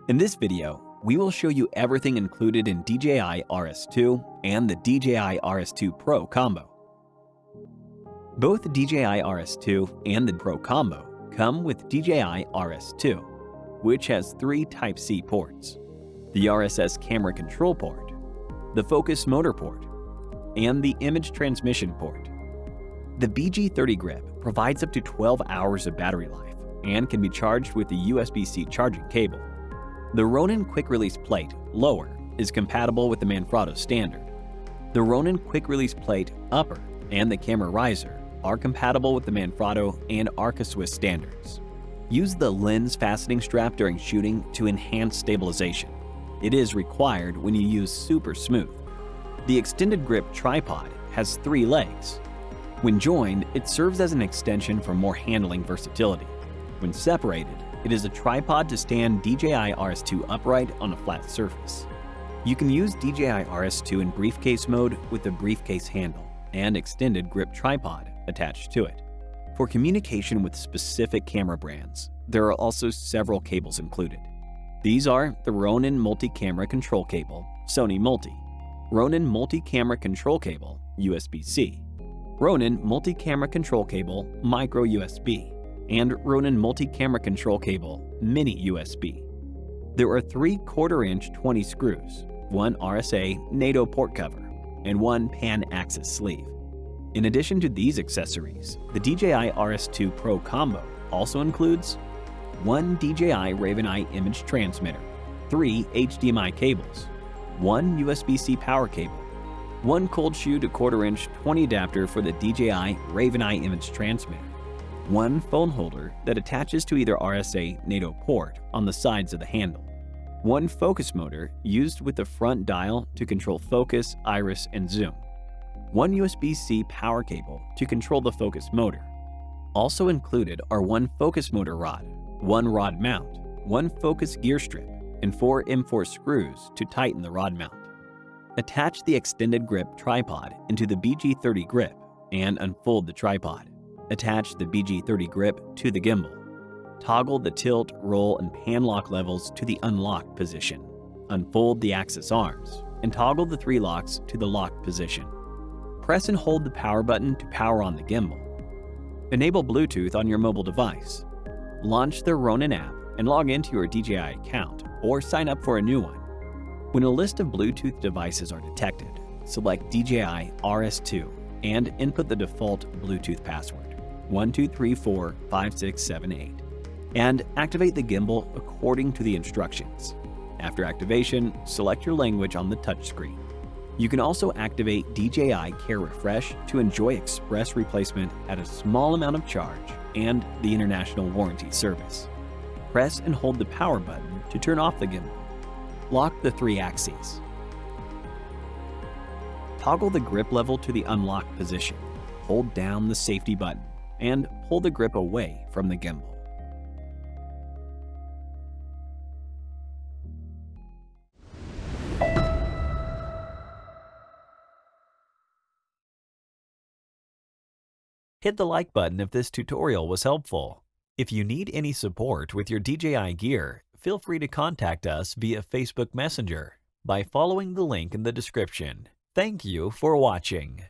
In this video, we will show you everything included in DJI RS2 and the DJI RS2 Pro combo. Both DJI RS2 and the Pro combo come with DJI RS2, which has 3 Type-C ports: the RSS camera control port, the focus motor port, and the image transmission port. The BG30 grip provides up to 12 hours of battery life and can be charged with the USB-C charging cable. The Ronin Quick Release Plate Lower is compatible with the Manfrotto standard. The Ronin Quick Release Plate Upper and the camera riser are compatible with the Manfrotto and Arca Swiss standards. Use the lens fastening strap during shooting to enhance stabilization. It is required when you use Super Smooth. The extended grip tripod has 3 legs. When joined, it serves as an extension for more handling versatility. When separated, it is a tripod to stand DJI RS2 upright on a flat surface. You can use DJI RS2 in briefcase mode with the briefcase handle and extended grip tripod attached to it. For communication with specific camera brands, there are also several cables included. These are the Ronin Multi-Camera Control Cable, Sony Multi, Ronin Multi-Camera Control Cable, USB-C, Ronin Multi-Camera Control Cable, Micro USB, and Ronin Multi-Camera Control Cable, Mini USB. There are 3 1/4-inch 20 screws, 1 RSA NATO port cover, and 1 pan-axis sleeve. In addition to these accessories, the DJI RS2 Pro combo also includes 1 DJI Raven Eye image transmitter, 3 HDMI cables, 1 USB-C power cable, 1 cold shoe to 1/4-inch 20 adapter for the DJI Raven Eye image transmitter, 1 phone holder that attaches to either RSA NATO port on the sides of the handle, 1 focus motor used with the front dial to control focus, iris, and zoom, 1 USB-C power cable to control the focus motor. Also included are 1 focus motor rod, 1 rod mount, 1 focus gear strip, and 4 M4 screws to tighten the rod mount. Attach the extended grip tripod into the BG30 grip and unfold the tripod. Attach the BG30 grip to the gimbal. Toggle the tilt, roll, and pan lock levels to the unlocked position. Unfold the axis arms and toggle the 3 locks to the locked position. Press and hold the power button to power on the gimbal. Enable Bluetooth on your mobile device. Launch the Ronin app and log into your DJI account or sign up for a new one. When a list of Bluetooth devices are detected, select DJI RS2 and input the default Bluetooth password, 12345678, and activate the gimbal according to the instructions. After activation, select your language on the touchscreen. You can also activate DJI Care Refresh to enjoy express replacement at a small amount of charge and the international warranty service. Press and hold the power button to turn off the gimbal. Lock the 3 axes. Toggle the grip level to the unlocked position. Hold down the safety button and pull the grip away from the gimbal. Hit the like button if this tutorial was helpful. If you need any support with your DJI gear, feel free to contact us via Facebook Messenger by following the link in the description. Thank you for watching.